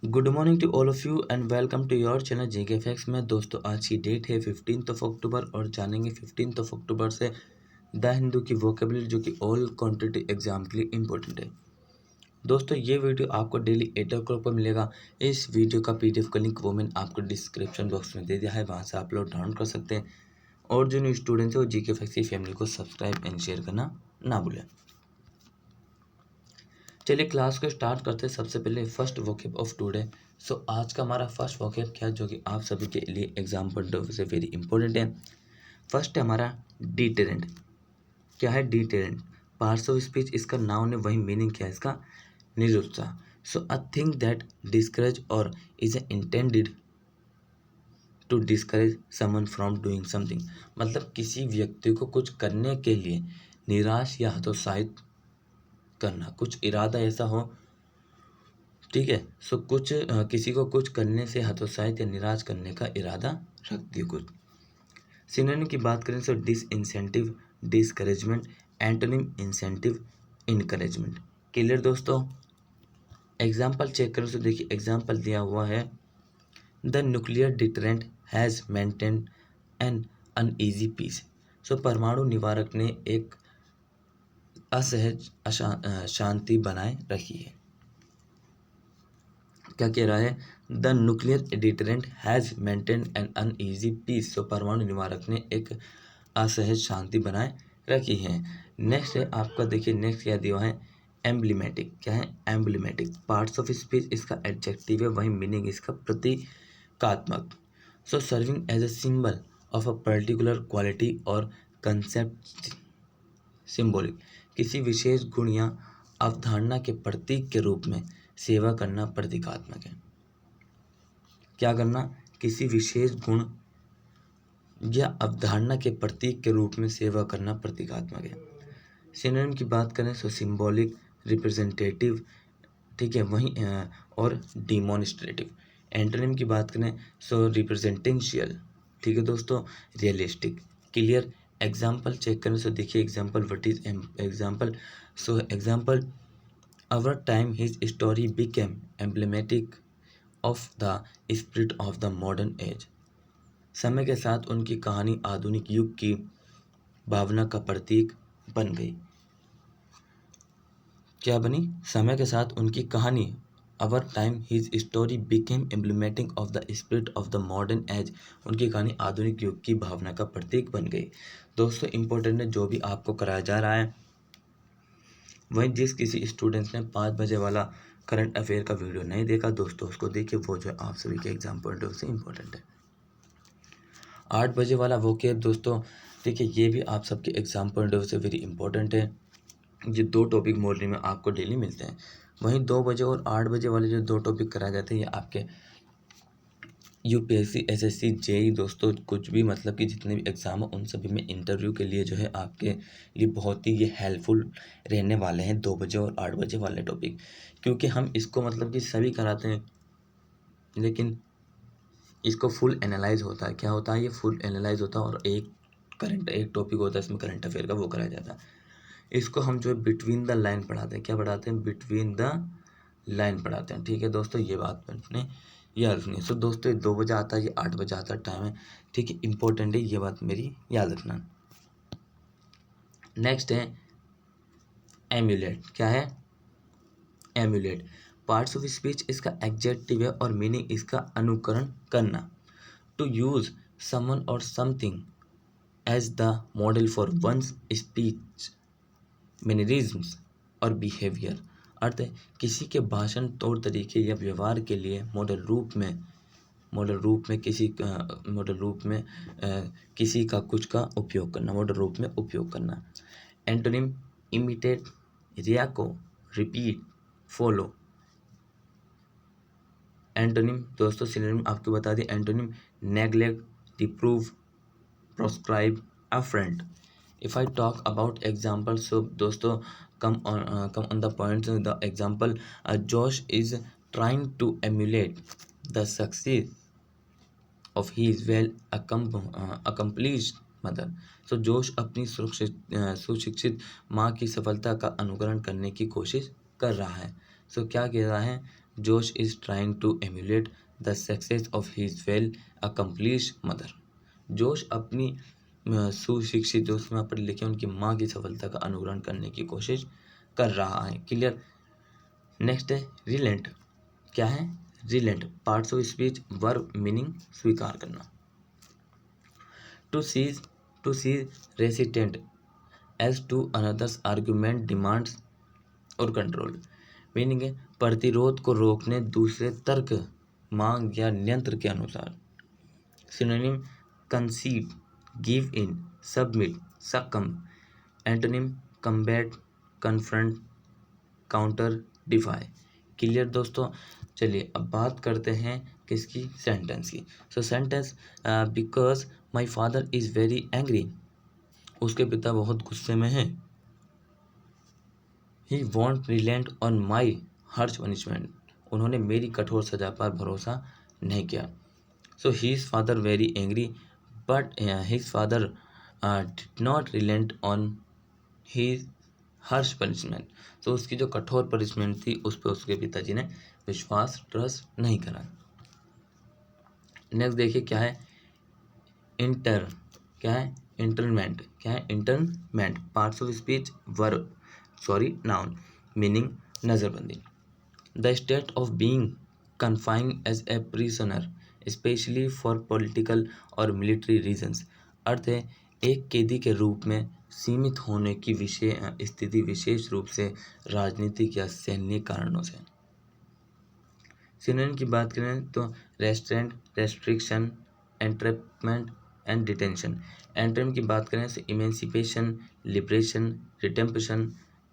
Good morning to all of and welcome to your channel GK facts में। दोस्तों आज की डेट है 15 अक्टूबर और जानेंगे 15 अक्टूबर से द हिंदू की वोकेबलरी जो कि ऑल कॉम्पिटिटिव एग्जाम के लिए इम्पोर्टेंट है। दोस्तों ये वीडियो आपको डेली 8 o'clock पर मिलेगा। इस वीडियो का पीडीएफ का लिंक वो मैंने आपको डिस्क्रिप्शन बॉक्स में दे दिया है, वहाँ से आप लोग डाउनलोड कर सकते हैं। और जो न्यू स्टूडेंट्स है वो जीके फैक्ट्स की फैमिली को सब्सक्राइब एंड शेयर करना ना भूलें। चलिए क्लास को स्टार्ट करते हैं। सबसे पहले फर्स्ट वोकेब ऑफ टुडे। सो आज का हमारा फर्स्ट वोकेब क्या है जो कि आप सभी के लिए एग्जाम पॉइंट ऑफ व्यू से वेरी इंपॉर्टेंट है। फर्स्ट है हमारा डिटेरेंट। क्या है डिटेरेंट? पार्ट्स ऑफ स्पीच, इसका नाउन है, वही मीनिंग क्या है इसका? निरुत्साह। So a thing that discourage or is intended to discourage someone from doing something. मतलब किसी व्यक्ति को कुछ करने के लिए निराश या हतोत्साहित करना, कुछ इरादा ऐसा हो, ठीक है। सो कुछ किसी को कुछ करने से हतोत्साहित या निराश करने का इरादा रखती है कुछ। सिनोनिम की बात करें तो disincentive, discouragement, antonym incentive, encouragement. Clear दोस्तों? एग्जाम्पल चेक करें तो देखिए एग्जाम्पल दिया हुआ है, the nuclear deterrent has maintain an uneasy peace. So परमाणु निवारक ने एक असहज शांति बनाए रखी है। क्या कह रहा है? The nuclear deterrent has maintain an uneasy peace. तो परमाणु निवारक ने एक असहज शांति बनाए रखी है। नेक्स्ट है आपका, देखिए नेक्स्ट क्या दिया है, एम्ब्लेमेटिक। क्या है? एम्ब्लेमेटिक। पार्ट्स ऑफ स्पीच, इसका एडजेक्टिव है, वही मीनिंग इसका प्रतीकात्मक। So serving as a symbol of a particular quality और कंसेप्ट। सिंबॉलिक, किसी विशेष गुण या अवधारणा के प्रतीक के रूप में सेवा करना प्रतीकात्मक है। क्या करना? किसी विशेष गुण या अवधारणा के प्रतीक के रूप में सेवा करना प्रतीकात्मक है। सिनोनिम की बात करें तो सिंबॉलिक, रिप्रेजेंटेटिव, ठीक है, वहीं और डिमॉन्स्ट्रेटिव। एंटोनिम की बात करें सो रिप्रेजेंटेंशियल, ठीक है दोस्तों, रियलिस्टिक। क्लियर? एग्जाम्पल चेक करें तो देखिए example, what is example? So example, our time his story became emblematic of the spirit of the modern age. समय के साथ उनकी कहानी आधुनिक युग की भावना का प्रतीक बन गई। क्या बनी? समय के साथ उनकी कहानी, our time his story became emblematic of the spirit of the modern age, उनकी कहानी आधुनिक युग की भावना का प्रतीक बन गई। दोस्तों इंपॉर्टेंट है जो भी आपको कराया जा रहा है। वहीं जिस किसी स्टूडेंट्स ने 5 बजे वाला करंट अफेयर का वीडियो नहीं देखा दोस्तों, उसको देखिए, वो जो है आप सभी के एग्जाम पॉइंट ऑफ से इम्पोर्टेंट है। 8 बजे वाला वोकेब दोस्तों देखिए, ये भी आप सबके एग्जाम पॉइंट ऑफ से वेरी इंपॉर्टेंट है। ये 2 टॉपिक मॉर्निंग में आपको डेली मिलते हैं। वहीं 2 बजे और 8 बजे वाले जो 2 टॉपिक कराए जाते हैं, ये आपके यूपीएससी, एसएससी, जेई दोस्तों, कुछ भी मतलब कि जितने भी एग्ज़ाम हैं उन सभी में इंटरव्यू के लिए जो है आपके लिए बहुत ही ये हेल्पफुल रहने वाले हैं 2 बजे और 8 बजे वाले टॉपिक। क्योंकि हम इसको मतलब कि सभी कराते हैं, लेकिन इसको फुल एनालाइज होता है। क्या होता है? ये फुल एनालाइज होता है और एक टॉपिक होता है इसमें करंट अफेयर का, वो कराया जाता है। इसको हम जो है बिटवीन द लाइन पढ़ाते हैं। क्या पढ़ाते हैं? बिटवीन द लाइन पढ़ाते हैं। ठीक है दोस्तों, ये बात अपने याद रखनी है। सो दोस्तों 2 बजे आता है, ये 8 बजे आता है, टाइम है, ठीक है, इंपॉर्टेंट है, ये बात मेरी याद रखना। नेक्स्ट है एम्यूलेट। क्या है? एम्यूलेट। पार्ट्स ऑफ स्पीच, इसका एग्जेक्टिव है और मीनिंग इसका अनुकरण करना। To use someone or something as the model for one's speech mannerisms or behaviour. अर्थ है किसी के भाषण, तौर तरीके या व्यवहार के लिए मॉडल रूप में किसी का कुछ का उपयोग करना, मॉडल रूप में उपयोग करना। एंटोनिम, इमिटेट, रियाको, रिपीट, फॉलो। एंटोनिम दोस्तों सिनोनिम आपको बता दें, antonym neglect, reprove, proscribe, affront. If I talk about example, so दोस्तों come on the points. The example, Josh is trying to emulate the success of his accomplished mother. So जोश अपनी सुशिक्षित माँ की सफलता का अनुकरण करने की कोशिश कर रहा है। सो क्या कह रहा है? Josh is trying to emulate the success of his well accomplish mother. Josh अपनी सुशिक्षित, जो उसमें पढ़े लिखे उनकी माँ की सफलता का अनुकरण करने की कोशिश कर रहा है। क्लियर। नेक्स्ट है रिलेंट। क्या है? Relent, parts of speech, verb, meaning, स्वीकार करना। To cease resistant as to another's argument, demands और कंट्रोल। मीनिंग है प्रतिरोध को रोकने, दूसरे तर्क, मांग या नियंत्रण के अनुसार। Synonym concede, give in, submit, succumb. Antonym combat, confront, counter, defy. Clear दोस्तों। चलिए अब बात करते हैं किसकी? सेंटेंस की। So sentence, because my father is very angry, उसके पिता बहुत गुस्से में हैं। He won't relent on my harsh punishment, उन्होंने मेरी कठोर सजा पर भरोसा नहीं किया। So his father very angry but his father did not relent on his harsh punishment, तो उसकी जो कठोर पनिशमेंट थी उस पर उसके पिताजी ने विश्वास, ट्रस्ट नहीं करा। नेक्स्ट देखिए क्या है? क्या है? इंटरमेंट। क्या है? Internment, parts of speech, verb, noun, meaning, नजरबंदी। The state of being confined as a prisoner specially for political और मिलिट्री रीजंस। अर्थ है एक कैदी के रूप में सीमित होने की स्थिति, विशेष रूप से राजनीतिक या सैन्य कारणों से। सिनोनिम की बात करें तो restraint, restriction, entrapment and detention. Entrap की बात करें तो emancipation, liberation, redemption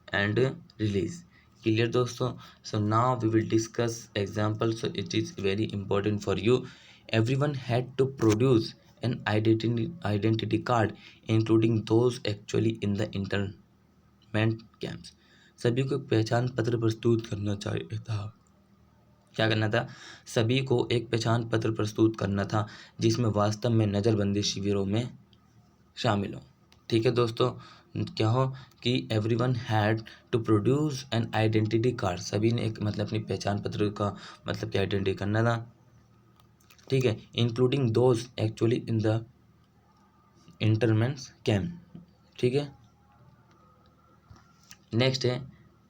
and release. Clear दोस्तों। So now we will discuss example, so it is very important for you. Everyone had to produce an identity card including those actually in the internment camps। सभी को एक पहचान पत्र प्रस्तुत करना चाहिए था। क्या करना था? सभी को एक पहचान पत्र प्रस्तुत करना था जिसमें वास्तव में नज़रबंदी शिविरों में शामिल हो। ठीक है दोस्तों। क्या हो कि everyone had to produce an identity card, सभी ने एक मतलब अपनी पहचान पत्र का मतलब क्या आइडेंटिटी करना था। ठीक है। Including those actually in the internments camp. ठीक है। नेक्स्ट है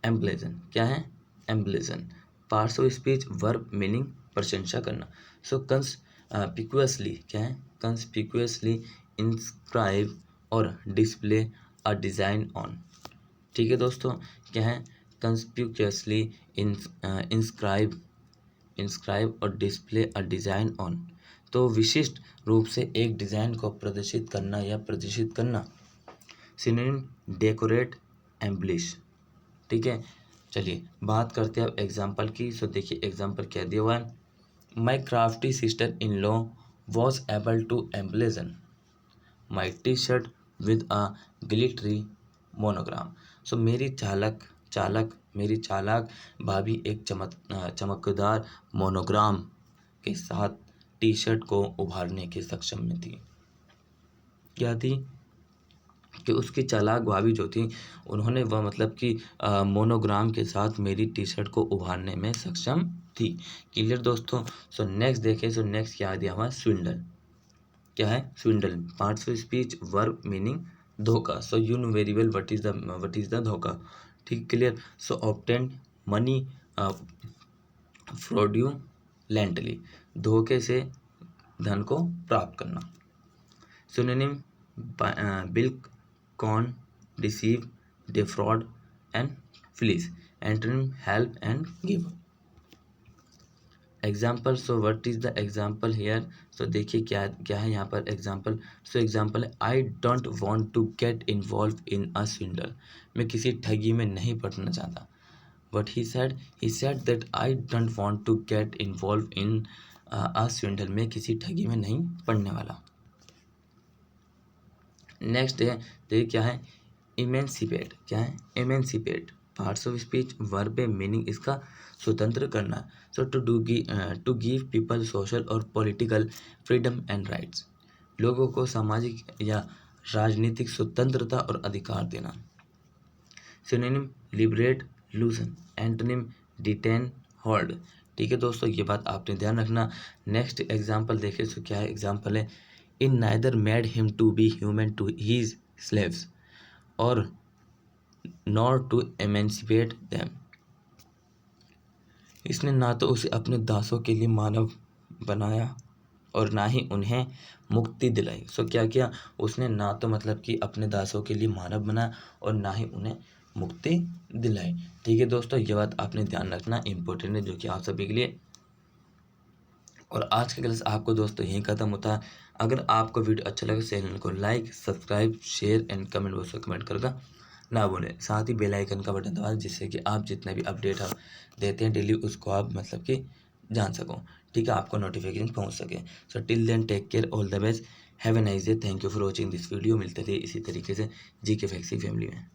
एम्ब्लेजन। क्या है? Emblazon, parts of speech, verb, meaning, प्रशंसा करना। So conspicuously. क्या है? कंस्पिक्यूअसली इंस्क्राइब और डिस्प्ले अ डिज़ाइन ऑन। ठीक है दोस्तों। क्या है? कंस्पिक्यूअसली इंस्क्राइब और डिस्प्ले अ डिज़ाइन ऑन, तो विशिष्ट रूप से एक डिज़ाइन को प्रदर्शित करना या प्रदर्शित करना। Synonym decorate, embellish. ठीक है। चलिए बात करते हैं अब एग्जाम्पल की। सो देखिए एग्जाम्पल क्या दिया हुआ है। My crafty sister in law was able to emblazon my T shirt with a glittery monogram. So मेरी चालाक भाभी एक चमकदार मोनोग्राम के साथ टी शर्ट को उभारने के सक्षम में थी। क्या थी? कि उसकी चालाक भाभी जो थी उन्होंने वह मतलब कि मोनोग्राम के साथ मेरी टी शर्ट को उभारने में सक्षम थी। क्लियर दोस्तों। सो नेक्स्ट देखें। सो नेक्स्ट क्या दिया हुआ? स्विंडल। क्या है? Swindle, parts of speech, verb, meaning, धोखा। So you know very well what is the धोखा। ठीक। Clear. So obtain money fraudulently, धोखे से धन को प्राप्त करना। Synonym bilk, con, deceive, defraud and fleece. Antonym help and give. Example. So what is the example here? So देखिए क्या क्या है यहाँ पर एग्जाम्पल। सो एग्जाम्पल है I don't want to get involve in a swindle, मैं किसी ठगी में नहीं पड़ना चाहता। What he said that I don't want to get involved in a swindle, मैं किसी ठगी में नहीं पड़ने वाला। नेक्स्ट है देखिए क्या है? इमेंसिपेट। क्या है? Emancipate, parts of speech, verb, meaning, इसका स्वतंत्र करना। So to give people social और पॉलिटिकल फ्रीडम एंड राइट्स, लोगों को सामाजिक या राजनीतिक स्वतंत्रता और अधिकार देना। Synonym liberate, loosen. Antonym detain, hold. ठीक है दोस्तों, ये बात आपने ध्यान रखना। नेक्स्ट एग्जाम्पल देखें तो क्या है, एग्जाम्पल है in neither made him to be human to his slaves और नॉर टू एमेंसिपेट देम। इसने ना तो उसे अपने दासों के लिए मानव बनाया और ना ही उन्हें मुक्ति दिलाई। सो क्या किया उसने, ना तो मतलब कि अपने दासों के लिए मानव बनाया और ना ही उन्हें मुक्ति दिलाई। ठीक है दोस्तों, ये बात आपने ध्यान रखना, इम्पोर्टेंट है जो कि आप सभी के लिए। और आज का क्लास आपको दोस्तों यहीं खत्म होता है। अगर आपको वीडियो अच्छा लगे चैनल को like, subscribe, share and comment box में कमेंट करना ना भूलें। साथ ही बेल आइकन का बटन दबा दें जिससे कि आप जितने भी अपडेट आप देते हैं डेली उसको आप मतलब कि जान सको। ठीक है, आपको नोटिफिकेशन पहुंच सके। So till then take care, all the best, have a nice day, thank you for watching this video. मिलते थे इसी तरीके से जी के फैक्सी फैमिली में।